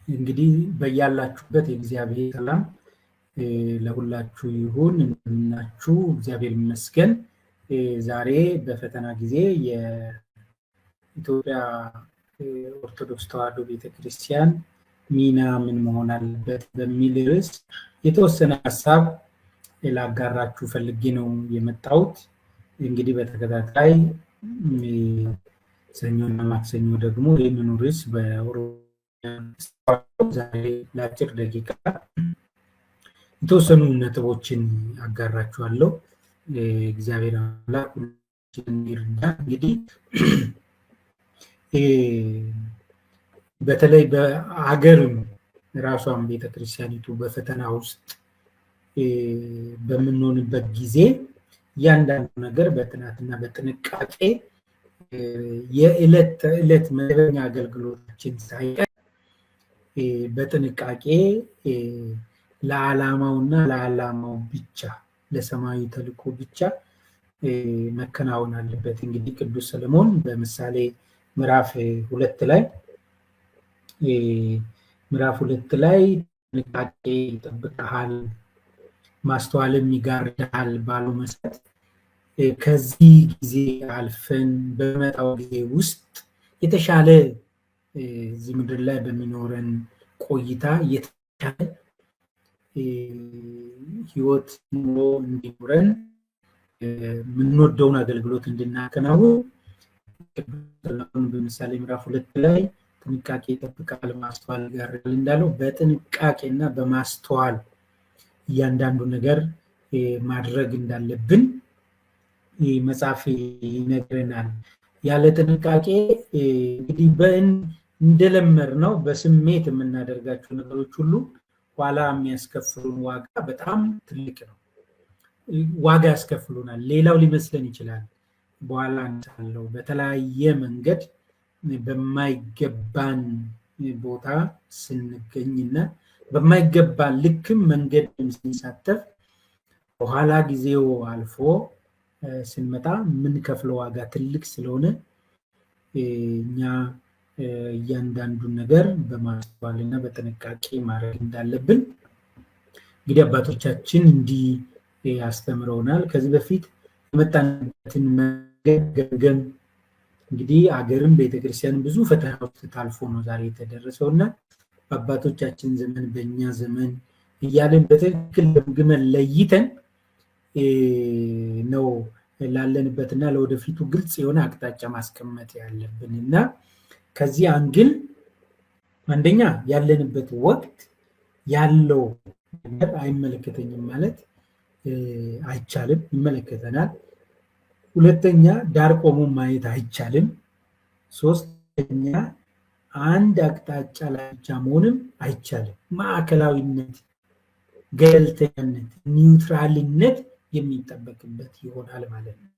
እንግዲህ በያላችሁበት የእግዚአብሔር ሰላም ለሁላችሁ ይሁን። እንደምናችሁ እግዚአብሔር ይመስገን። ዛሬ በፈተና ጊዜ የኢትዮጵያ ኦርቶዶክስ ተዋሕዶ ቤተክርስቲያን ሚና ምን መሆን አለበት በሚል ርዕስ የተወሰነ ሀሳብ ላጋራችሁ ፈልጌ ነው የመጣሁት። እንግዲህ በተከታታይ ሰኞና ማክሰኞ ደግሞ ይህንኑ ርዕስ ዛሬ ለአጭር ደቂቃ የተወሰኑ ነጥቦችን አጋራችኋለሁ። እግዚአብሔር አምላክ ሁላችንን ይርዳ። እንግዲህ በተለይ በአገር ራሷን ቤተክርስቲያኒቱ በፈተና ውስጥ በምንሆንበት ጊዜ እያንዳንዱ ነገር በጥናትና በጥንቃቄ የዕለት ተዕለት መደበኛ አገልግሎታችን ሳይቀር በጥንቃቄ ለዓላማውና ለዓላማው ብቻ ለሰማያዊ ተልእኮ ብቻ መከናወን አለበት። እንግዲህ ቅዱስ ሰለሞን በምሳሌ ምዕራፍ 2 ላይ ጥንቃቄ ይጠብቅሃል፣ ማስተዋልም ይጋርድሃል ባለው መሰረት ከዚህ ጊዜ አልፈን በመጣው ጊዜ ውስጥ የተሻለ እዚህ ምድር ላይ በሚኖረን ቆይታ የተሻለ ህይወት ኑሮ እንዲኖረን የምንወደውን አገልግሎት እንድናከናውን በምሳሌ ምዕራፍ 2 ላይ ጥንቃቄ ይጠብቃል፣ ማስተዋል ይጋርዳል እንዳለው በጥንቃቄና በማስተዋል እያንዳንዱ ነገር ማድረግ እንዳለብን መጽሐፍ ይነግረናል። ያለ ጥንቃቄ እንግዲህ እንደለመድነው በስሜት የምናደርጋቸው ነገሮች ሁሉ ኋላ የሚያስከፍሉን ዋጋ በጣም ትልቅ ነው። ዋጋ ያስከፍሉናል። ሌላው ሊመስለን ይችላል። በኋላ እንሳለው በተለያየ መንገድ በማይገባን ቦታ ስንገኝና በማይገባን ልክም መንገድ ስንሳተፍ በኋላ ጊዜው አልፎ ስንመጣ የምንከፍለው ዋጋ ትልቅ ስለሆነ እኛ እያንዳንዱን ነገር በማስተዋልና በጥንቃቄ ማድረግ እንዳለብን እንግዲህ አባቶቻችን እንዲህ ያስተምረውናል። ከዚህ በፊት የመጣንበትን መገምገም እንግዲህ አገርም ቤተክርስቲያን ብዙ ፈተና ውስጥ ታልፎ ነው ዛሬ የተደረሰውና በአባቶቻችን ዘመን በእኛ ዘመን እያለን በትክክል ገምግመን ለይተን ነው ላለንበትና ለወደፊቱ ግልጽ የሆነ አቅጣጫ ማስቀመጥ ያለብን እና ከዚህ አንግል አንደኛ ያለንበት ወቅት ያለው ነገር አይመለከተኝም ማለት አይቻልም፣ ይመለከተናል። ሁለተኛ ዳር ቆሞ ማየት አይቻልም። ሶስተኛ አንድ አቅጣጫ ላይ ብቻ መሆንም አይቻልም። ማዕከላዊነት፣ ገለልተኛነት፣ ኒውትራልነት የሚጠበቅበት ይሆናል ማለት ነው።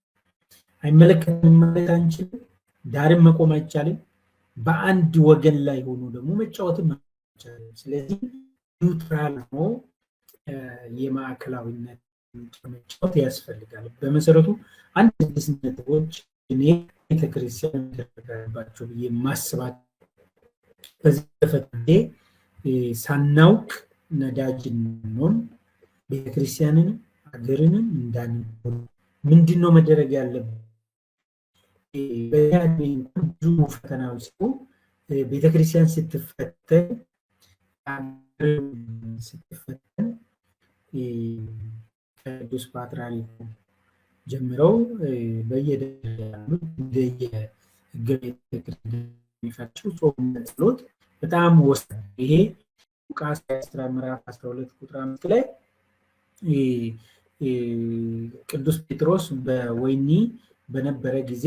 አይመለከተንም ማለት አንችልም፣ ዳርም መቆም አይቻልም። በአንድ ወገን ላይ ሆኖ ደግሞ መጫወትም አይቻልም። ስለዚህ ኒውትራል ሆኖ የማዕከላዊነት መጫወት ያስፈልጋል። በመሰረቱ አንድ ስድስት ነጥቦች እኔ ቤተክርስቲያን ተደረገባቸው ብዬ ማስባት በዚህ ተፈጥሮ ሳናውቅ ነዳጅ እንሆን ቤተክርስቲያንን ሀገርንም እንዳንሆን ምንድነው መደረግ ያለበት? ብዙ ፈተናዎች ሲሆን ቤተክርስቲያን ስትፈተን ቅዱስ ፓትርያርኩ ጀምረው በየደረጃ ያሉት እንደየሕገ ቤተክርስቲያን የሚፈጭው ጾም ጸሎት በጣም ወሳኝ። ይሄ ሉቃስ 10 ምዕራፍ 12 ቁጥር 5 ላይ ቅዱስ ጴጥሮስ በወህኒ በነበረ ጊዜ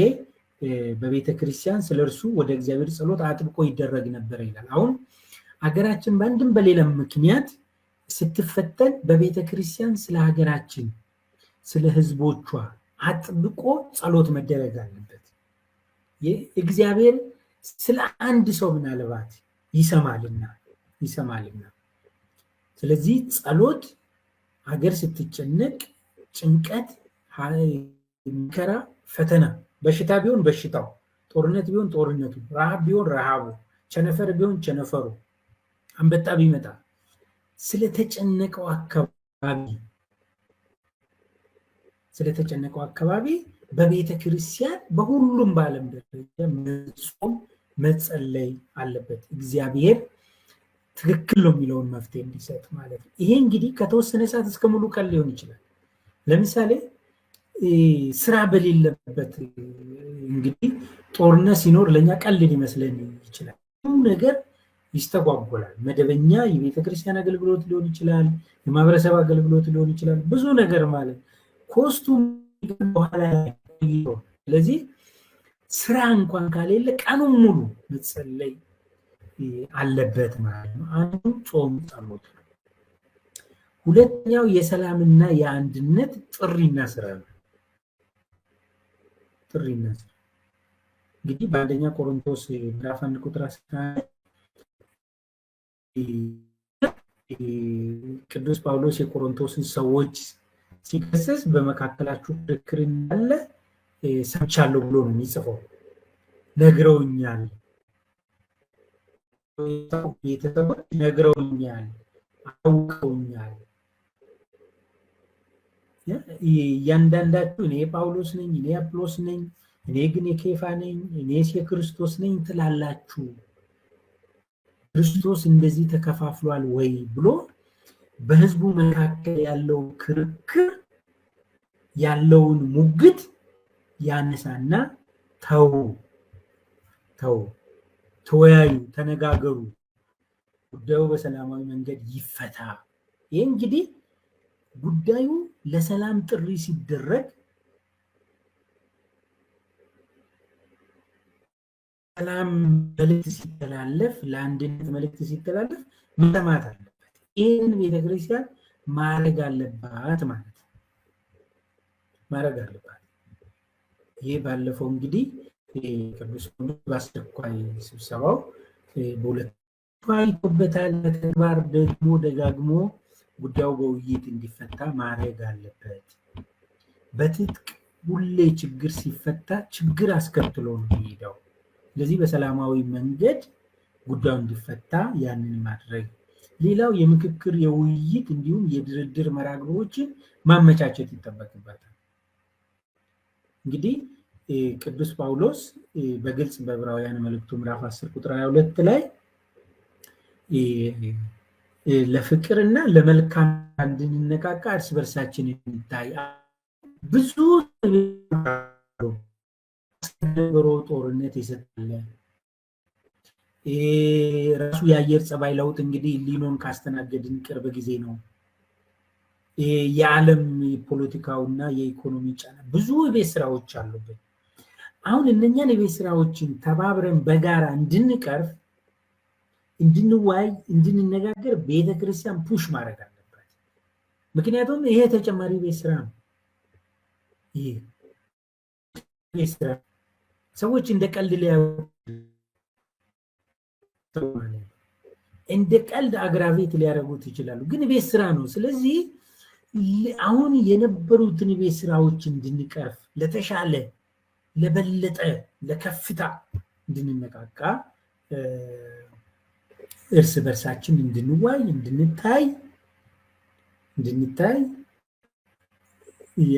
በቤተክርስቲያን ስለርሱ ወደ እግዚአብሔር ጸሎት አጥብቆ ይደረግ ነበር ይላል። አሁን ሀገራችን በአንድም በሌላም ምክንያት ስትፈተን በቤተክርስቲያን ስለ ሀገራችን ስለ ህዝቦቿ አጥብቆ ጸሎት መደረግ አለበት። እግዚአብሔር ስለ አንድ ሰው ምናልባት ይሰማልና ስለዚህ ጸሎት ሀገር ስትጨነቅ ጭንቀት፣ መከራ፣ ፈተና፣ በሽታ ቢሆን በሽታው፣ ጦርነት ቢሆን ጦርነቱ፣ ረሃብ ቢሆን ረሃቡ፣ ቸነፈር ቢሆን ቸነፈሩ አንበጣ ቢመጣ ስለተጨነቀው አካባቢ በቤተ ክርስቲያን በሁሉም በዓለም ደረጃ መጾም መጸለይ አለበት። እግዚአብሔር ትክክል ነው የሚለውን መፍትሄ እንዲሰጥ ማለት ነው። ይሄ እንግዲህ ከተወሰነ ሰዓት እስከ ሙሉ ቀን ሊሆን ይችላል። ለምሳሌ ስራ በሌለበት እንግዲህ ጦርነት ሲኖር ለኛ ቀልድ ሊመስለን ይችላል። ነገር ይስተጓጎላል። መደበኛ የቤተክርስቲያን አገልግሎት ሊሆን ይችላል፣ የማህበረሰብ አገልግሎት ሊሆን ይችላል፣ ብዙ ነገር ማለት ኮስቱ በኋላ። ስለዚህ ስራ እንኳን ካሌለ ቀኑን ሙሉ መጸለይ አለበት ማለት ነው። አንዱ ጾም ጸሎት ነው። ሁለተኛው የሰላምና የአንድነት ጥሪና ስራ ነው። ጥሪና ስራ እንግዲህ በአንደኛ ቆሮንቶስ ምዕራፍ 1 ቁጥር 11 ቅዱስ ጳውሎስ የቆሮንቶስን ሰዎች ሲከሰስ በመካከላችሁ ክርክር እንዳለ ሰምቻለሁ ብሎ ነው የሚጽፈው። ነግረውኛል፣ ቤተሰቦች ነግረውኛል፣ አውቀውኛል። እያንዳንዳችሁ እኔ ጳውሎስ ነኝ፣ እኔ አጵሎስ ነኝ፣ እኔ ግን የኬፋ ነኝ፣ እኔስ የክርስቶስ ነኝ ትላላችሁ። ክርስቶስ እንደዚህ ተከፋፍሏል ወይ ብሎ በህዝቡ መካከል ያለው ክርክር ያለውን ሙግት ያነሳና ተወያዩ፣ ተነጋገሩ፣ ጉዳዩ በሰላማዊ መንገድ ይፈታ። ይህ እንግዲህ ጉዳዩ ለሰላም ጥሪ ሲደረግ ሰላም መልእክት ሲተላለፍ፣ ለአንድነት መልእክት ሲተላለፍ መሰማት አለበት። ይህን ቤተክርስቲያን ማድረግ አለባት ማለት ነው። ማድረግ አለባት። ይህ ባለፈው እንግዲህ ቅዱስ ጳውሎስ በአስቸኳይ ስብሰባው በሁለት ተወያይቶበታል። በተግባር ደግሞ ደጋግሞ ጉዳዩ በውይይት እንዲፈታ ማድረግ አለበት። በትጥቅ ሁሌ ችግር ሲፈታ ችግር አስከትሎ ነው የሚሄደው። ስለዚህ በሰላማዊ መንገድ ጉዳዩ እንዲፈታ ያንን ማድረግ። ሌላው የምክክር የውይይት እንዲሁም የድርድር መርሃ ግብሮችን ማመቻቸት ይጠበቅበታል። እንግዲህ ቅዱስ ጳውሎስ በግልጽ በዕብራውያን መልእክቱ ምዕራፍ 10 ቁጥር 22 ላይ ለፍቅርና ለመልካም እንድንነቃቃ እርስ በርሳችን እንታይ ብዙ ጦርነት ይሰጣል። ራሱ የአየር ጸባይ ለውጥ እንግዲህ ሊኖን ካስተናገድን ቅርብ ጊዜ ነው። የዓለም የፖለቲካውና የኢኮኖሚ ጫና ብዙ የቤት ስራዎች አሉብን። አሁን እነኛን የቤት ስራዎችን ተባብረን በጋራ እንድንቀርፍ፣ እንድንዋይ፣ እንድንነጋገር ቤተክርስቲያን ፑሽ ማድረግ አለባት። ምክንያቱም ይሄ ተጨማሪ ቤት ስራ ነው። ይሄ ቤት ስራ ሰዎች እንደ ቀልድ ሊያዩ እንደ ቀልድ አግራቬት ሊያደርጉት ይችላሉ፣ ግን ቤት ስራ ነው። ስለዚህ አሁን የነበሩትን ቤት ስራዎች እንድንቀርፍ፣ ለተሻለ ለበለጠ ለከፍታ እንድንነቃቃ፣ እርስ በርሳችን እንድንዋይ፣ እንድንታይ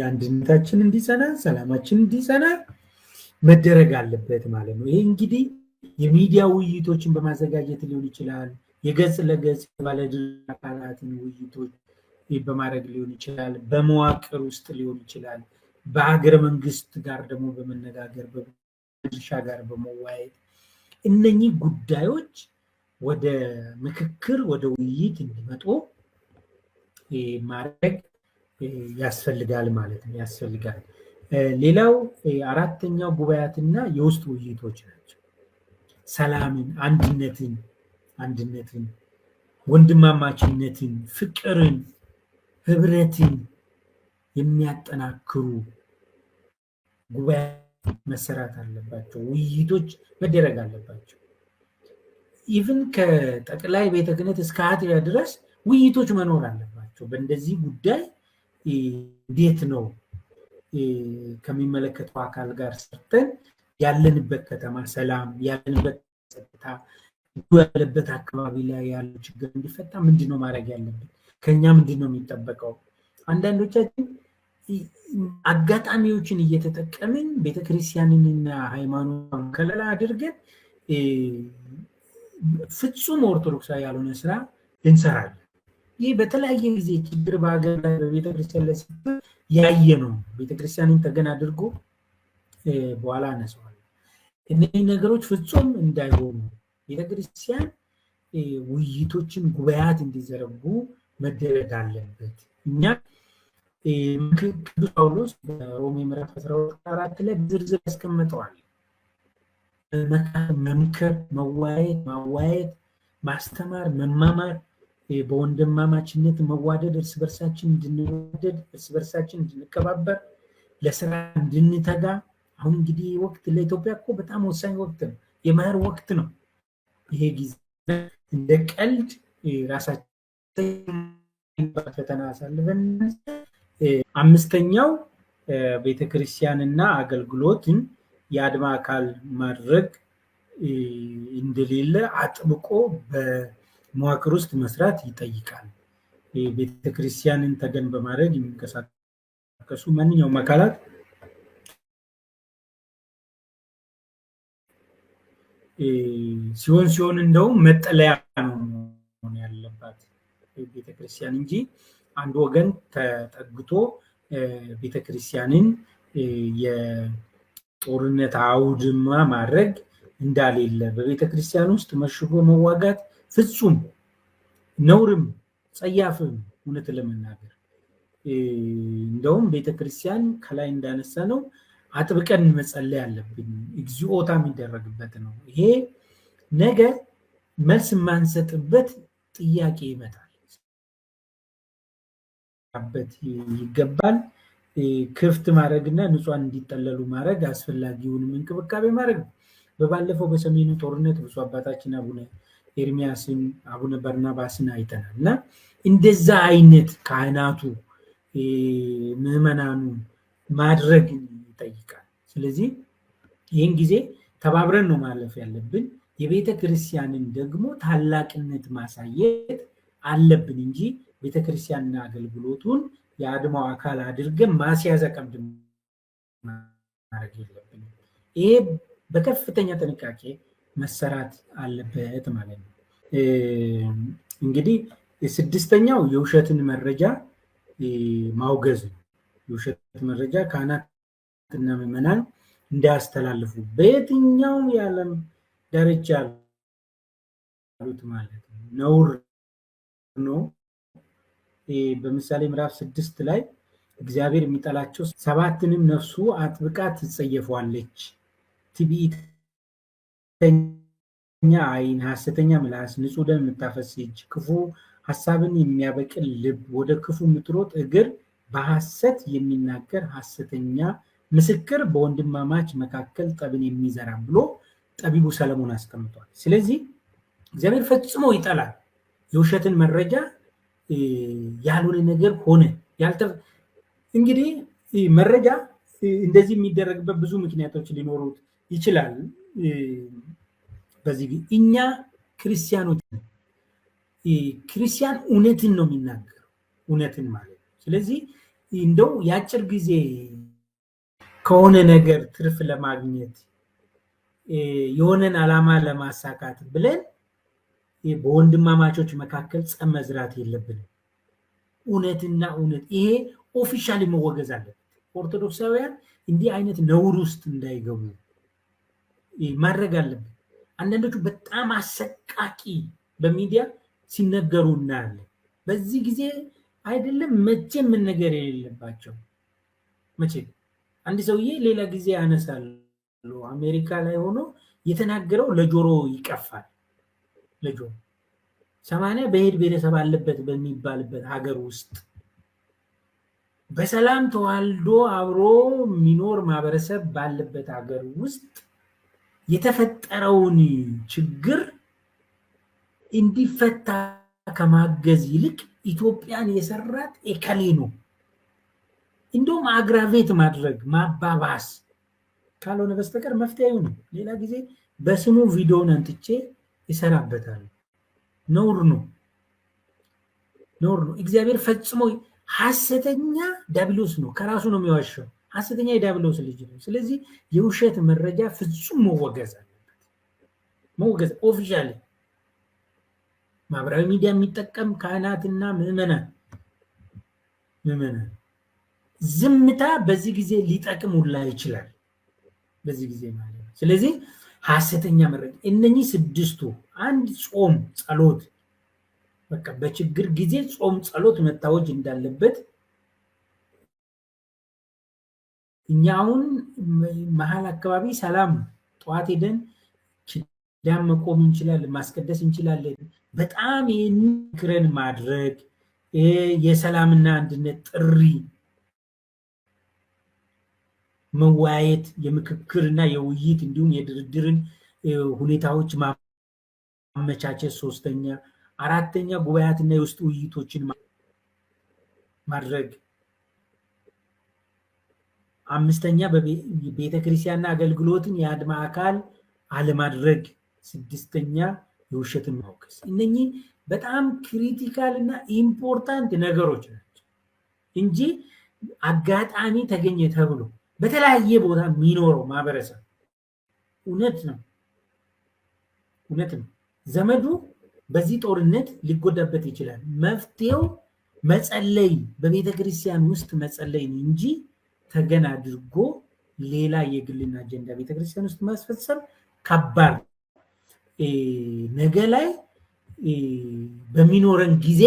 አንድነታችን እንዲጸና፣ ሰላማችን እንዲጸና መደረግ አለበት ማለት ነው። ይሄ እንግዲህ የሚዲያ ውይይቶችን በማዘጋጀት ሊሆን ይችላል። የገጽ ለገጽ ባለድርሻ አካላትን ውይይቶች በማድረግ ሊሆን ይችላል። በመዋቅር ውስጥ ሊሆን ይችላል። በሀገረ መንግስት ጋር ደግሞ በመነጋገር በድርሻ ጋር በመወያየት እነኚህ ጉዳዮች ወደ ምክክር ወደ ውይይት እንዲመጡ ማድረግ ያስፈልጋል ማለት ነው። ያስፈልጋል። ሌላው አራተኛው ጉባኤያትና የውስጥ ውይይቶች ናቸው። ሰላምን፣ አንድነትን፣ ወንድማማችነትን፣ ፍቅርን፣ ህብረትን የሚያጠናክሩ ጉባኤ መሰራት አለባቸው። ውይይቶች መደረግ አለባቸው። ኢቭን ከጠቅላይ ቤተ ክህነት እስከ አጥቢያ ድረስ ውይይቶች መኖር አለባቸው። በእንደዚህ ጉዳይ እንዴት ነው ከሚመለከተው አካል ጋር ሰርተን ያለንበት ከተማ ሰላም፣ ያለንበት ጸጥታ፣ ያለበት አካባቢ ላይ ያለው ችግር እንዲፈታ ምንድነው ማድረግ ያለብን? ከኛ ምንድነው የሚጠበቀው? አንዳንዶቻችን አጋጣሚዎችን እየተጠቀምን ቤተክርስቲያንንና ሃይማኖትን ከለላ አድርገን ፍጹም ኦርቶዶክሳዊ ያልሆነ ስራ እንሰራለን። ይህ በተለያየ ጊዜ ችግር በሀገር ላይ በቤተክርስቲያን ላይ ያየ ነው። ቤተክርስቲያንን ተገን አድርጎ በኋላ አነሳዋል። እነዚህ ነገሮች ፍጹም እንዳይሆኑ ቤተክርስቲያን ውይይቶችን፣ ጉባኤያት እንዲዘረጉ መደረግ አለበት። እኛ ቅዱስ ጳውሎስ በሮሜ ምዕራፍ 14 ላይ ዝርዝር ያስቀምጠዋል። መምከር፣ ማዋየት፣ ማስተማር፣ መማማር፣ በወንድማማችነት መዋደድ፣ እርስ በርሳችን እንድንወደድ፣ እርስ በርሳችን እንድንከባበር፣ ለስራ እንድንተጋ። አሁን እንግዲህ ወቅት ለኢትዮጵያ እኮ በጣም ወሳኝ ወቅት ነው። የመኸር ወቅት ነው። ይሄ ጊዜ እንደ ቀልድ ራሳችን ፈተና አሳልፈን። አምስተኛው ቤተክርስቲያንና አገልግሎትን የአድማ አካል ማድረግ እንደሌለ አጥብቆ በመዋቅር ውስጥ መስራት ይጠይቃል። ቤተክርስቲያንን ተገን በማድረግ የሚንቀሳቀሱ ማንኛውም አካላት ሲሆን እንደውም መጠለያ ነው መሆን ያለባት ቤተክርስቲያን እንጂ አንድ ወገን ተጠግቶ ቤተክርስቲያንን የጦርነት አውድማ ማድረግ እንዳሌለ፣ በቤተክርስቲያን ውስጥ መሽጎ መዋጋት ፍጹም ነውርም ጸያፍም እውነት ለመናገር እንደውም ቤተክርስቲያን ከላይ እንዳነሳ ነው አጥብቀን መጸለይ አለብን። እግዚኦታ የሚደረግበት ነው። ይሄ ነገር መልስ የማንሰጥበት ጥያቄ ይመጣል ይገባል። ክፍት ማድረግና ንጹሃን እንዲጠለሉ ማድረግ፣ አስፈላጊውንም እንክብካቤ ማድረግ ነው። በባለፈው በሰሜኑ ጦርነት ብፁዕ አባታችን አቡነ ኤርሚያስን አቡነ በርናባስን አይተናል እና እንደዛ አይነት ካህናቱ ምዕመናኑ ማድረግ ይጠይቃል። ስለዚህ ይህን ጊዜ ተባብረን ነው ማለፍ ያለብን። የቤተ ክርስቲያንን ደግሞ ታላቅነት ማሳየት አለብን እንጂ ቤተክርስቲያንና አገልግሎቱን የአድማው አካል አድርገን ማስያዝ ቀምድ ማድረግ የለብንም። ይሄ በከፍተኛ ጥንቃቄ መሰራት አለበት ማለት ነው። እንግዲህ ስድስተኛው የውሸትን መረጃ ማውገዝ ነው። የውሸት መረጃ ካህናትና ምዕመናን እንዳያስተላልፉ በየትኛውም የዓለም ዳርቻ ያሉት ማለት ነው ነውር ነው። በምሳሌ ምዕራፍ 6 ላይ እግዚአብሔር የሚጠላቸው ሰባትንም ነፍሱ አጥብቃ ትጸየፈዋለች። ትዕቢተኛ ዓይን፣ ሐሰተኛ ምላስ፣ ንጹሕ ደም የምታፈስ እጅ፣ ክፉ ሐሳብን የሚያበቅል ልብ፣ ወደ ክፉ የምትሮጥ እግር፣ በሐሰት የሚናገር ሐሰተኛ ምስክር፣ በወንድማማች መካከል ጠብን የሚዘራ ብሎ ጠቢቡ ሰለሞን አስቀምጧል። ስለዚህ እግዚአብሔር ፈጽሞ ይጠላል የውሸትን መረጃ። ያልሆነ ነገር ሆነ እንግዲህ መረጃ እንደዚህ የሚደረግበት ብዙ ምክንያቶች ሊኖሩት ይችላል። በዚህ እኛ ክርስቲያኖች ክርስቲያን እውነትን ነው የሚናገረው፣ እውነትን ማለት ነው። ስለዚህ እንደው የአጭር ጊዜ ከሆነ ነገር ትርፍ ለማግኘት የሆነን ዓላማ ለማሳካት ብለን በወንድማማቾች መካከል ጸብ መዝራት የለብንም። እውነትና እውነት ይሄ ኦፊሻሊ መወገዝ አለበት። ኦርቶዶክሳውያን እንዲህ አይነት ነውር ውስጥ እንዳይገቡ ማድረግ አለብን። አንዳንዶቹ በጣም አሰቃቂ በሚዲያ ሲነገሩ እናያለን። በዚህ ጊዜ አይደለም መቼም መነገር የሌለባቸው መቼም አንድ ሰውዬ ሌላ ጊዜ ያነሳሉ። አሜሪካ ላይ ሆኖ የተናገረው ለጆሮ ይቀፋል። ለጆሮ 80 ብሔር ብሔረሰብ አለበት በሚባልበት ሀገር ውስጥ በሰላም ተዋልዶ አብሮ የሚኖር ማህበረሰብ ባለበት ሀገር ውስጥ የተፈጠረውን ችግር እንዲፈታ ከማገዝ ይልቅ ኢትዮጵያን የሰራት ኤከሌ ነው እንደውም አግራቬት ማድረግ ማባባስ ካልሆነ በስተቀር መፍትሄ አይሆንም። ሌላ ጊዜ በስሙ ቪዲዮውን አንጥቼ ይሰራበታል። ነውር ነው እግዚአብሔር ፈጽሞ ሐሰተኛ ዲያብሎስ ነው፣ ከራሱ ነው የሚዋሸው። ሐሰተኛ የዲያብሎስ ልጅ ነው። ስለዚህ የውሸት መረጃ ፍጹም መወገዝ አለበት። መወገዝ ኦፊሻሊ ማህበራዊ ሚዲያ የሚጠቀም ካህናትና ምዕመናን ዝምታ በዚህ ጊዜ ሊጠቅም ሁላ ይችላል። በዚህ ጊዜ ማለት ነው። ስለዚህ ሐሰተኛ መረጃ እነኚህ ስድስቱ አንድ ጾም ጸሎት በቃ በችግር ጊዜ ጾም ጸሎት መታወጅ እንዳለበት እኛ አሁን መሀል አካባቢ ሰላም ጠዋት ሄደን ኪዳን መቆም እንችላለን፣ ማስቀደስ እንችላለን። በጣም ይህንን ማድረግ የሰላምና አንድነት ጥሪ መወያየት፣ የምክክርና የውይይት እንዲሁም የድርድርን ሁኔታዎች ማመቻቸት፣ ሶስተኛ አራተኛ ጉባኤያትና የውስጥ ውይይቶችን ማድረግ፣ አምስተኛ ቤተክርስቲያንና አገልግሎትን የአድማ አካል አለማድረግ፣ ስድስተኛ የውሸትን ማውገዝ። እነኚህ በጣም ክሪቲካል እና ኢምፖርታንት ነገሮች ናቸው እንጂ አጋጣሚ ተገኘ ተብሎ በተለያየ ቦታ የሚኖረው ማህበረሰብ እውነት ነው ዘመዱ በዚህ ጦርነት ሊጎዳበት ይችላል። መፍትሄው መጸለይ፣ በቤተ ክርስቲያን ውስጥ መጸለይ እንጂ ተገን አድርጎ ሌላ የግልና አጀንዳ ቤተ ክርስቲያን ውስጥ ማስፈጸም ከባድ። ነገ ላይ በሚኖረን ጊዜ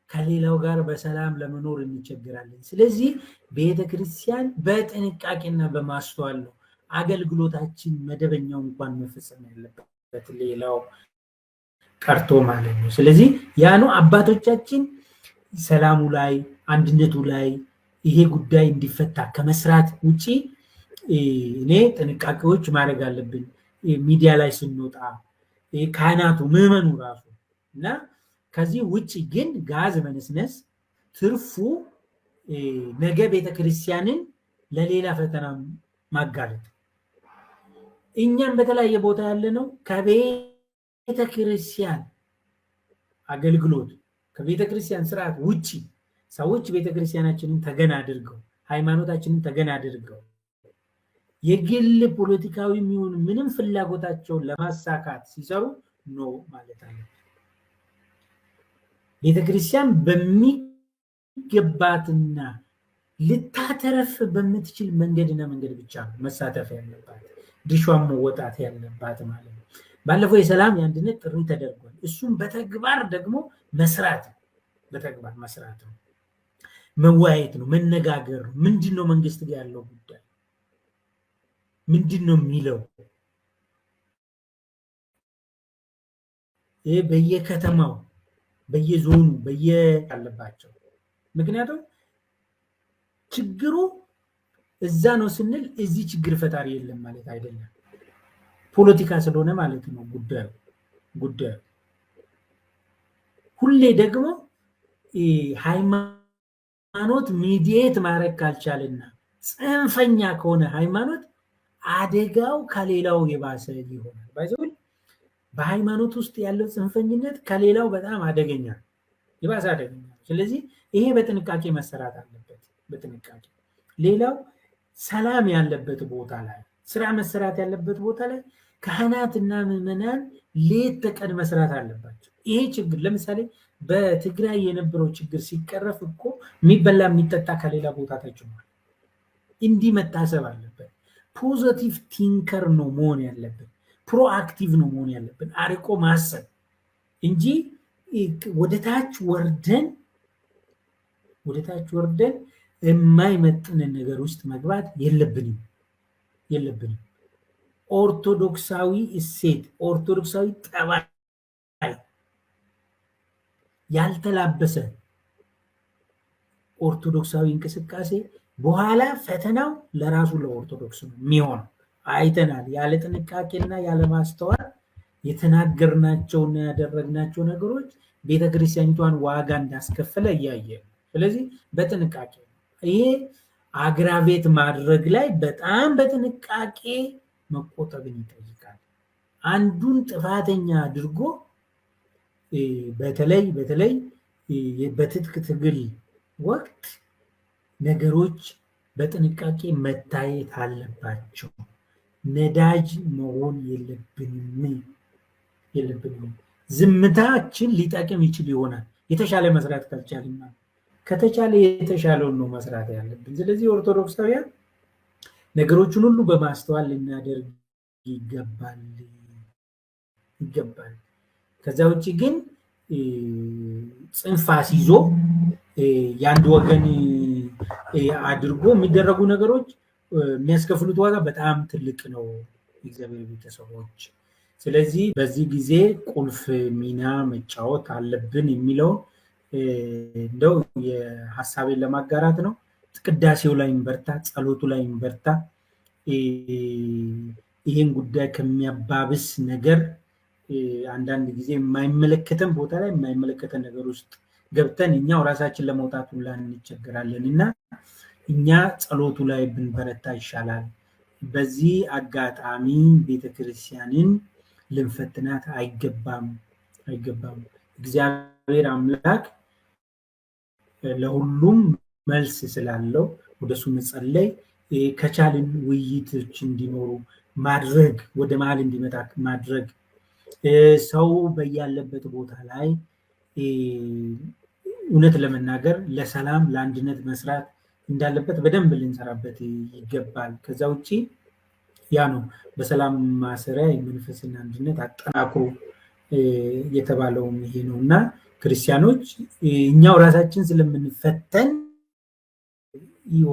ከሌላው ጋር በሰላም ለመኖር እንቸገራለን። ስለዚህ ቤተ ክርስቲያን በጥንቃቄና በማስተዋል ነው አገልግሎታችን መደበኛው እንኳን መፈጸም ያለበት፣ ሌላው ቀርቶ ማለት ነው። ስለዚህ ያኑ አባቶቻችን ሰላሙ ላይ አንድነቱ ላይ ይሄ ጉዳይ እንዲፈታ ከመስራት ውጪ እኔ ጥንቃቄዎች ማድረግ አለብን። ሚዲያ ላይ ስንወጣ ካህናቱ ምዕመኑ ራሱ እና ከዚህ ውጪ ግን ጋዝ መነስነስ ትርፉ ነገ ቤተክርስቲያንን ለሌላ ፈተና ማጋለጥ። እኛም በተለያየ ቦታ ያለ ነው ከቤተክርስቲያን አገልግሎት ከቤተክርስቲያን ስርዓት ውጪ ሰዎች ቤተክርስቲያናችንን ተገን አድርገው ሃይማኖታችንን ተገን አድርገው የግል ፖለቲካዊ የሚሆን ምንም ፍላጎታቸውን ለማሳካት ሲሰሩ ነው ማለት አለ። ቤተክርስቲያን በሚገባትና ልታተረፍ በምትችል መንገድ ብቻ ነው መሳተፍ ያለባት፣ ድርሻዋን መወጣት ያለባት ማለት ነው። ባለፈው የሰላም የአንድነት ጥሪ ተደርጓል። እሱም በተግባር ደግሞ መስራት ነው፣ መወያየት ነው፣ መነጋገር ነው። ምንድነው መንግስት ጋር ያለው ጉዳይ ምንድነው የሚለው? ይሄ በየከተማው በየዞኑ ያለባቸው። ምክንያቱም ችግሩ እዛ ነው ስንል እዚህ ችግር ፈጣሪ የለም ማለት አይደለም። ፖለቲካ ስለሆነ ማለት ነው ጉዳዩ። ሁሌ ደግሞ ሃይማኖት ሚዲየት ማድረግ ካልቻለና ጽንፈኛ ከሆነ ሃይማኖት አደጋው ከሌላው የባሰ ይሆናል። ባይዘው በሃይማኖት ውስጥ ያለው ጽንፈኝነት ከሌላው በጣም አደገኛ የባሰ አደገኛ። ስለዚህ ይሄ በጥንቃቄ መሰራት አለበት። በጥንቃቄ ሌላው ሰላም ያለበት ቦታ ላይ ስራ መሰራት ያለበት ቦታ ላይ ካህናትና ምዕመናን ሌት ተቀን መስራት አለባቸው። ይሄ ችግር ለምሳሌ በትግራይ የነበረው ችግር ሲቀረፍ እኮ የሚበላ የሚጠጣ ከሌላ ቦታ ተጭኗል። እንዲህ መታሰብ አለበት። ፖዚቲቭ ቲንከር ነው መሆን ያለብን፣ ፕሮአክቲቭ ነው መሆን ያለብን፣ አርቆ ማሰብ እንጂ ወደታች ወርደን የማይመጥንን ነገር ውስጥ መግባት የለብንም። ኦርቶዶክሳዊ እሴት፣ ኦርቶዶክሳዊ ጠባይ ያልተላበሰ ኦርቶዶክሳዊ እንቅስቃሴ በኋላ ፈተናው ለራሱ ለኦርቶዶክስ ነው የሚሆነው። አይተናል። ያለ ጥንቃቄና ያለ ማስተዋል የተናገርናቸውና ያደረግናቸው ነገሮች ቤተክርስቲያኒቷን ዋጋ እንዳስከፈለ እያየ ነው። ስለዚህ በጥንቃቄ ይሄ አግራቤት ማድረግ ላይ በጣም በጥንቃቄ መቆጠብን ይጠይቃል። አንዱን ጥፋተኛ አድርጎ በተለይ በትጥቅ ትግል ወቅት ነገሮች በጥንቃቄ መታየት አለባቸው። ነዳጅ መሆን የለብንም። ዝምታችን ሊጠቅም ይችል ይሆናል የተሻለ መስራት ካልቻልና፣ ከተቻለ የተሻለውን ነው መስራት ያለብን። ስለዚህ ኦርቶዶክሳውያን ነገሮችን ሁሉ በማስተዋል ልናደርግ ይገባል። ከዛ ውጭ ግን ጽንፍ አስይዞ የአንድ ወገን አድርጎ የሚደረጉ ነገሮች የሚያስከፍሉት ዋጋ በጣም ትልቅ ነው የእግዚአብሔር ቤተሰቦች። ስለዚህ በዚህ ጊዜ ቁልፍ ሚና መጫወት አለብን የሚለው እንደው የሀሳቤን ለማጋራት ነው። ቅዳሴው ላይ እንበርታ፣ ጸሎቱ ላይ እንበርታ። ይህን ጉዳይ ከሚያባብስ ነገር አንዳንድ ጊዜ የማይመለከተን ቦታ ላይ የማይመለከተን ነገር ውስጥ ገብተን እኛው ራሳችን ለመውጣት ሁላ እንቸገራለን እና እኛ ጸሎቱ ላይ ብንበረታ ይሻላል። በዚህ አጋጣሚ ቤተክርስቲያንን ልንፈትናት አይገባም። እግዚአብሔር አምላክ ለሁሉም መልስ ስላለው ወደሱ መጸለይ፣ ከቻልን ውይይቶች እንዲኖሩ ማድረግ፣ ወደ መሀል እንዲመጣ ማድረግ፣ ሰው በያለበት ቦታ ላይ እውነት ለመናገር ለሰላም ለአንድነት መስራት እንዳለበት በደንብ ልንሰራበት ይገባል። ከዛ ውጭ ያ ነው በሰላም ማሰሪያ የመንፈስን አንድነት አጠናክሮ የተባለውም ይሄ ነው እና ክርስቲያኖች እኛው ራሳችን ስለምንፈተን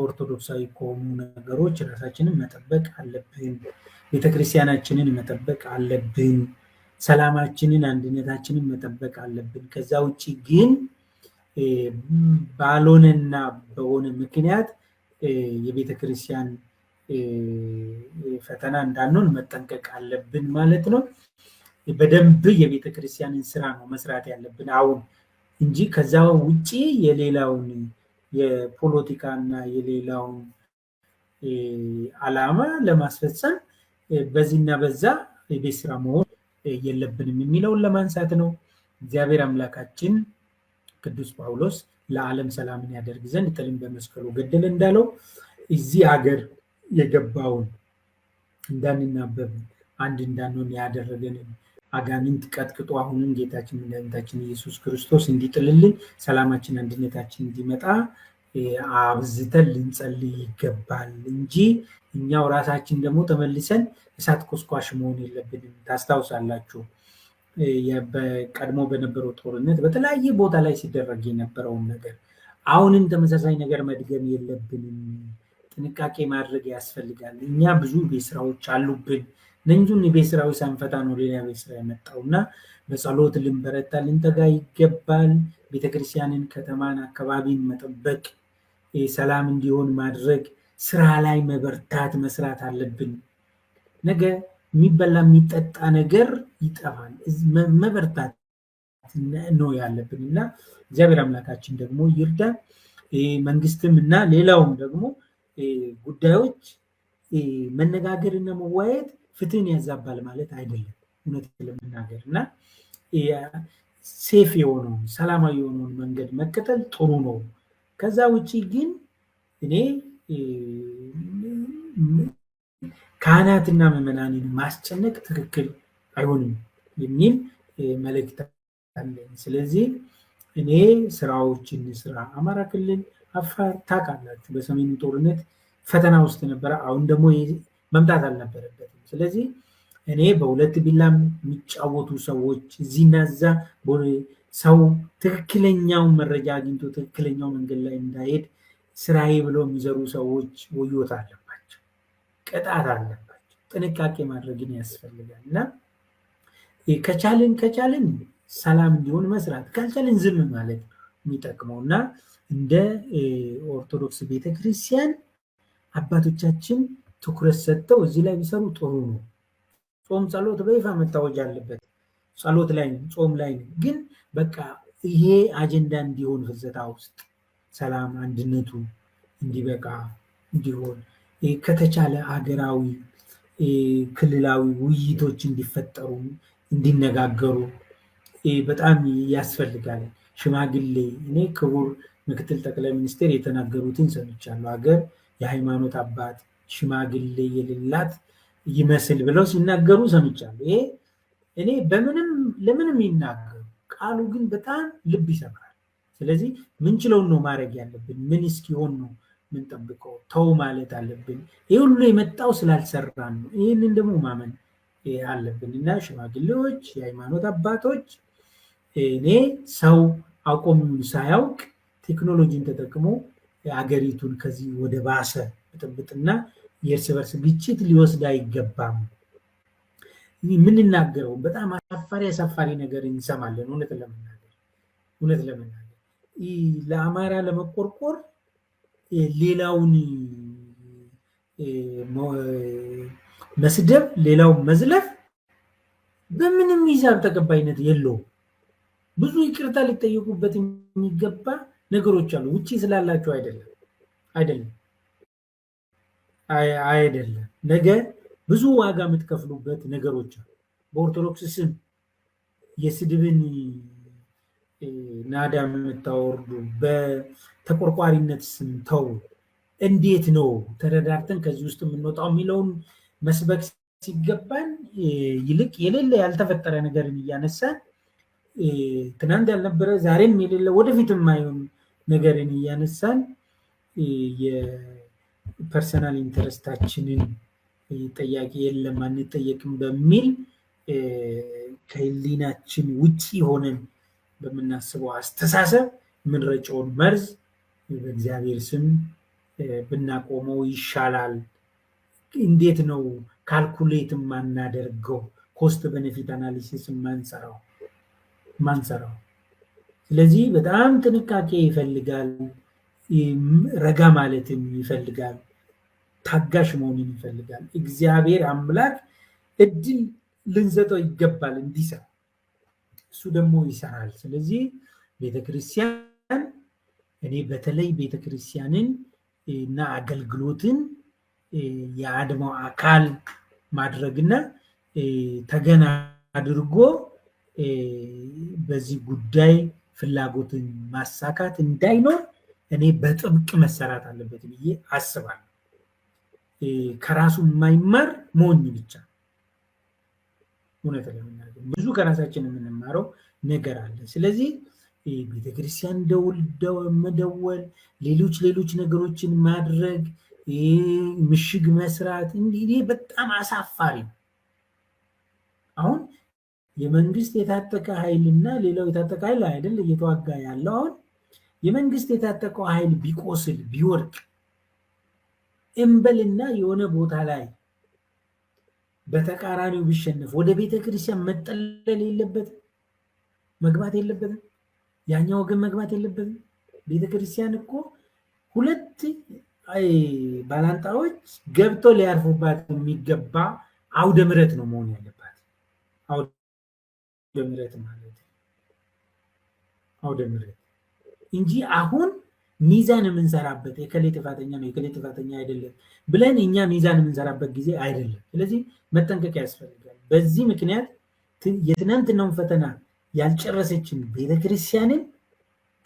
ኦርቶዶክሳዊ ከሆኑ ነገሮች ራሳችንን መጠበቅ አለብን። ቤተክርስቲያናችንን መጠበቅ አለብን። ሰላማችንን አንድነታችንን መጠበቅ አለብን። ከዛ ውጭ ግን ባልሆነና በሆነ ምክንያት የቤተክርስቲያን ፈተና እንዳንሆን መጠንቀቅ አለብን ማለት ነው። በደንብ የቤተክርስቲያንን ስራ ነው መስራት ያለብን አሁን እንጂ ከዛ ውጪ የሌላውን የፖለቲካና የሌላውን ዓላማ ለማስፈጸም በዚህና በዛ የቤት ስራ መሆን የለብንም የሚለውን ለማንሳት ነው። እግዚአብሔር አምላካችን ቅዱስ ጳውሎስ ለዓለም ሰላምን ያደርግ ዘንድ ጥልን በመስቀሉ ገደለ እንዳለው እዚህ ሀገር የገባውን እንዳንናበብ አንድ እንዳንሆን ያደረገንን አጋንንት ቀጥቅጦ አሁንም ጌታችን መድኃኒታችን ኢየሱስ ክርስቶስ እንዲጥልልን ሰላማችን አንድነታችን እንዲመጣ አብዝተን ልንጸልይ ይገባል እንጂ እኛው ራሳችን ደግሞ ተመልሰን እሳት ቆስቋሽ መሆን የለብንም። ታስታውሳላችሁ በቀድሞ በነበረው ጦርነት በተለያየ ቦታ ላይ ሲደረግ የነበረውን ነገር አሁንም ተመሳሳይ ነገር መድገም የለብንም። ጥንቃቄ ማድረግ ያስፈልጋል። እኛ ብዙ ቤት ስራዎች አሉብን። ነንጁን የቤት ስራዎች ሳንፈታ ነው ሌላ ቤት ስራ የመጣው እና በጸሎት ልንበረታ ልንተጋ ይገባል። ቤተክርስቲያንን፣ ከተማን፣ አካባቢን መጠበቅ፣ ሰላም እንዲሆን ማድረግ፣ ስራ ላይ መበርታት መስራት አለብን። ነገ የሚበላ የሚጠጣ ነገር ይጠፋል። መበርታት ነው ያለብን እና እግዚአብሔር አምላካችን ደግሞ ይርዳን። መንግስትም እና ሌላውም ደግሞ ጉዳዮች መነጋገርና መወያየት ፍትህን ያዛባል ማለት አይደለም። እውነት ለመናገር እና ሴፍ የሆነውን ሰላማዊ የሆነውን መንገድ መከተል ጥሩ ነው። ከዛ ውጭ ግን እኔ ካህናትና ምዕመናንን ማስጨነቅ ትክክል አይሆንም የሚል መልእክት አለኝ። ስለዚህ እኔ ስራዎችን ስራ አማራ ክልል፣ አፋር ታውቃላችሁ፣ በሰሜኑ ጦርነት ፈተና ውስጥ ነበረ። አሁን ደግሞ መምጣት አልነበረበትም። ስለዚህ እኔ በሁለት ቢላም የሚጫወቱ ሰዎች እዚህና እዛ ሰው ትክክለኛውን መረጃ አግኝቶ ትክክለኛው መንገድ ላይ እንዳይሄድ ስራዬ ብለው የሚዘሩ ሰዎች ወዮታ አለባቸው፣ ቅጣት አለባቸው። ጥንቃቄ ማድረግን ያስፈልጋል እና ከቻልን ሰላም እንዲሆን መስራት፣ ካልቻልን ዝም ማለት የሚጠቅመው እና እንደ ኦርቶዶክስ ቤተክርስቲያን አባቶቻችን ትኩረት ሰጥተው እዚህ ላይ ቢሰሩ ጥሩ ነው። ጾም ጸሎት በይፋ መታወጅ አለበት። ጸሎት ላይ ጾም ላይ ግን በቃ ይሄ አጀንዳ እንዲሆን ፍልሰታ ውስጥ ሰላም አንድነቱ እንዲበቃ እንዲሆን ከተቻለ ሀገራዊ ክልላዊ ውይይቶች እንዲፈጠሩ እንዲነጋገሩ በጣም ያስፈልጋል። ሽማግሌ እኔ ክቡር ምክትል ጠቅላይ ሚኒስትር የተናገሩትን ሰምቻለሁ። ሀገር የሃይማኖት አባት ሽማግሌ የሌላት ይመስል ብለው ሲናገሩ ሰምቻለሁ። ይሄ እኔ ለምንም ይናገሩ ቃሉ ግን በጣም ልብ ይሰብራል። ስለዚህ ምንችለውን ነው ማድረግ ያለብን። ምን እስኪሆን ነው ምንጠብቀው? ተው ማለት አለብን። ይህ ሁሉ የመጣው ስላልሰራን ነው። ይህንን ደግሞ ማመን አለብን እና ሽማግሌዎች፣ የሃይማኖት አባቶች እኔ ሰው አውቆም ሳያውቅ ቴክኖሎጂን ተጠቅሞ አገሪቱን ከዚህ ወደ ባሰ ብጥብጥና የእርስ በርስ ግጭት ሊወስድ አይገባም። የምንናገረው በጣም አሳፋሪ ነገር እንሰማለን። እውነት ለመናገር ለአማራ ለመቆርቆር ሌላውን መስደብ፣ ሌላውን መዝለፍ በምንም ሂሳብ ተቀባይነት የለውም። ብዙ ይቅርታ ሊጠየቁበት የሚገባ ነገሮች አሉ። ውጪ ስላላቸው አይደለም። ነገ ብዙ ዋጋ የምትከፍሉበት ነገሮች አሉ። በኦርቶዶክስ ስም የስድብን ናዳ የምታወርዱ፣ በተቆርቋሪነት ስም ተው። እንዴት ነው ተረዳርተን ከዚህ ውስጥ የምንወጣው የሚለውን መስበክ ሲገባን ይልቅ የሌለ ያልተፈጠረ ነገርን እያነሳን ትናንት ያልነበረ ዛሬም የሌለ ወደፊት የማይሆን ነገርን እያነሳን የፐርሰናል ኢንተረስታችንን ጠያቂ የለም አንጠየቅም በሚል ከህሊናችን ውጪ ሆነን በምናስበው አስተሳሰብ የምንረጨውን መርዝ በእግዚአብሔር ስም ብናቆመው ይሻላል። እንዴት ነው ካልኩሌት የማናደርገው? ኮስት በነፊት አናሊሲስ ማንሰራው? ስለዚህ በጣም ጥንቃቄ ይፈልጋል። ረጋ ማለትን ይፈልጋል። ታጋሽ መሆንን ይፈልጋል። እግዚአብሔር አምላክ እድል ልንሰጠው ይገባል እንዲሰራ፣ እሱ ደግሞ ይሰራል። ስለዚህ ቤተክርስቲያን እኔ በተለይ ቤተክርስቲያንን እና አገልግሎትን የአድማው አካል ማድረግና ተገና አድርጎ በዚህ ጉዳይ ፍላጎትን ማሳካት እንዳይኖር እኔ በጥብቅ መሰራት አለበት ብዬ አስባለሁ። ከራሱ የማይማር ሞኝ ብቻ። እውነት ለመናገር ብዙ ከራሳችን የምንማረው ነገር አለ። ስለዚህ ቤተክርስቲያን መደወል፣ ሌሎች ነገሮችን ማድረግ፣ ምሽግ መስራት እንዲህ በጣም አሳፋሪ ነው። አሁን የመንግስት የታጠቀ ኃይልና ሌላው የታጠቀ ኃይል አይደል እየተዋጋ ያለው። አሁን የመንግስት የታጠቀው ኃይል ቢቆስል ቢወድቅ እምበልና የሆነ ቦታ ላይ በተቃራኒው ቢሸነፍ ወደ ቤተክርስቲያን መጠለል የለበትም፣ መግባት የለበትም፣ ያኛው ወገን መግባት የለበትም። ቤተክርስቲያን እኮ ሁለት ባላንጣዎች ገብቶ ሊያርፉባት የሚገባ አውደ ምሕረት ነው መሆን ያለባት። አውደ ምሕረት ማለት አውደ ምሕረት እንጂ አሁን ሚዛን የምንሰራበት የከሌ ጥፋተኛ ነው የከሌ ጥፋተኛ አይደለም ብለን እኛ ሚዛን የምንሰራበት ጊዜ አይደለም። ስለዚህ መጠንቀቅ ያስፈልጋል። በዚህ ምክንያት የትናንትናውን ፈተና ያልጨረሰችን ቤተክርስቲያንን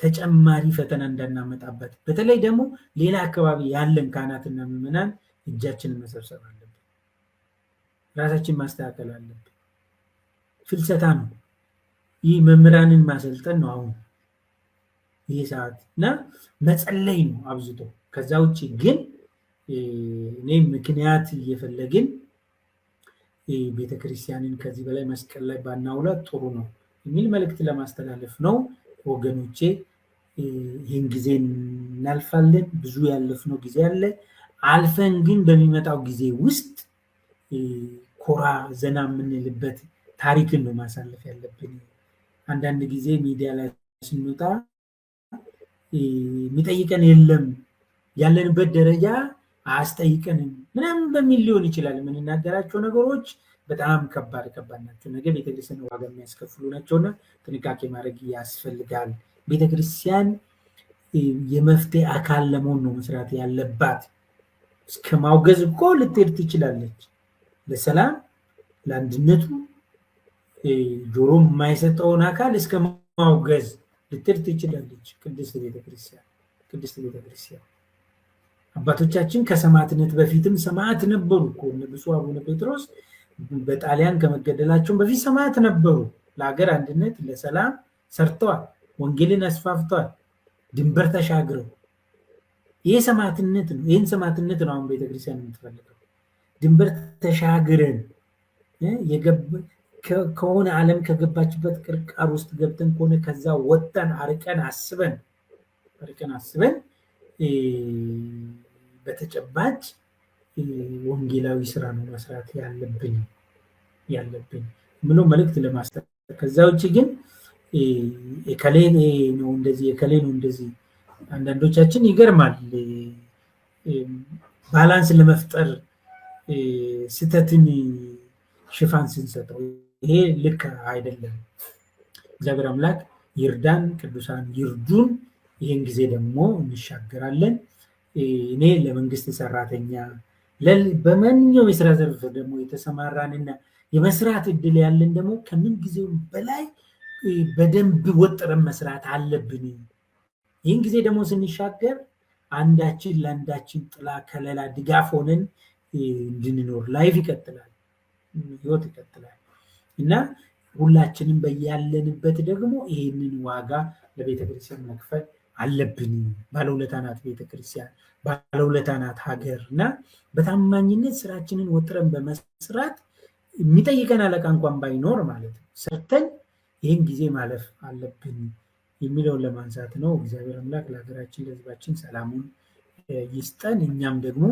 ተጨማሪ ፈተና እንዳናመጣበት፣ በተለይ ደግሞ ሌላ አካባቢ ያለን ካህናትና ምዕመናን እጃችንን መሰብሰብ አለብን። ራሳችን ማስተካከል አለብን። ፍልሰታ ነው። ይህ መምህራንን ማሰልጠን ነው አሁን ይህ ሰዓት እና መጸለይ ነው አብዝቶ። ከዛ ውጭ ግን እኔ ምክንያት እየፈለግን ቤተክርስቲያንን ከዚህ በላይ መስቀል ላይ ባናውላት ጥሩ ነው የሚል መልእክት ለማስተላለፍ ነው ወገኖቼ። ይህን ጊዜ እናልፋለን። ብዙ ያለፍነው ጊዜ አለ። አልፈን ግን በሚመጣው ጊዜ ውስጥ ኮራ ዘና የምንልበት ታሪክን ነው ማሳለፍ ያለብን። አንዳንድ ጊዜ ሚዲያ ላይ ስንወጣ የሚጠይቀን የለም፣ ያለንበት ደረጃ አያስጠይቀንም ምናምን በሚል ሊሆን ይችላል። የምንናገራቸው ነገሮች በጣም ከባድ ናቸው። ነገ ቤተክርስቲያን ዋጋ የሚያስከፍሉ ናቸውና ጥንቃቄ ማድረግ ያስፈልጋል። ቤተክርስቲያን የመፍትሄ አካል ለመሆን ነው መስራት ያለባት። እስከ ማውገዝ እኮ ልትሄድ ትችላለች። ለሰላም ለአንድነቱ ጆሮ የማይሰጠውን አካል እስከ ማውገዝ ልትል ትችላለች ቅድስት ቤተክርስቲያን። አባቶቻችን ከሰማዕትነት በፊትም ሰማዕት ነበሩ እኮ ብፁዕ አቡነ ጴጥሮስ በጣሊያን ከመገደላቸው በፊት ሰማዕት ነበሩ። ለሀገር አንድነት ለሰላም ሰርተዋል፣ ወንጌልን አስፋፍተዋል፣ ድንበር ተሻግረው። ይህ ሰማዕትነት ነው። ይህን ሰማዕትነት ነው አሁን ቤተክርስቲያን የምትፈልገው። ድንበር ተሻግረን ከሆነ ዓለም ከገባችበት ቅርቃር ውስጥ ገብተን ከሆነ ከዛ ወጥተን አርቀን አስበን በተጨባጭ ወንጌላዊ ስራ ነው መስራት ያለብን ምሎ መልእክት ለማስተላለፍ። ከዛ ውጭ ግን የከሌ ነው እንደዚህ አንዳንዶቻችን ይገርማል ባላንስ ለመፍጠር ስተትን ሽፋን ስንሰጠው ይሄ ልክ አይደለም። እግዚአብሔር አምላክ ይርዳን፣ ቅዱሳን ይርዱን። ይህን ጊዜ ደግሞ እንሻገራለን። እኔ ለመንግስት ሰራተኛ በማንኛውም የስራ ዘርፍ ደግሞ የተሰማራንና የመስራት እድል ያለን ደግሞ ከምን ጊዜው በላይ በደንብ ወጥረን መስራት አለብን። ይህን ጊዜ ደግሞ ስንሻገር አንዳችን ለአንዳችን ጥላ ከለላ ድጋፍ ሆነን እንድንኖር ላይፍ ይቀጥላል፣ ህይወት ይቀጥላል እና ሁላችንም በያለንበት ደግሞ ይህንን ዋጋ ለቤተክርስቲያን መክፈል አለብን። ባለውለታ ናት ቤተክርስቲያን፣ ባለውለታ ናት ሀገር እና በታማኝነት ስራችንን ወጥረን በመስራት የሚጠይቀን አለቃ እንኳን ባይኖር ማለት ነው ሰርተን ይህን ጊዜ ማለፍ አለብን የሚለውን ለማንሳት ነው። እግዚአብሔር አምላክ ለሀገራችን ለህዝባችን ሰላሙን ይስጠን። እኛም ደግሞ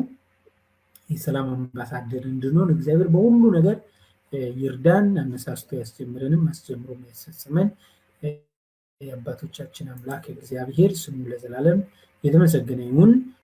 የሰላም አምባሳደር እንድንሆን እግዚአብሔር በሁሉ ነገር ይርዳን። አነሳስቶ ያስጀምረንም አስጀምሮ ያስፈጽመን። የአባቶቻችን አምላክ እግዚአብሔር ስሙ ለዘላለም የተመሰገነ ይሁን።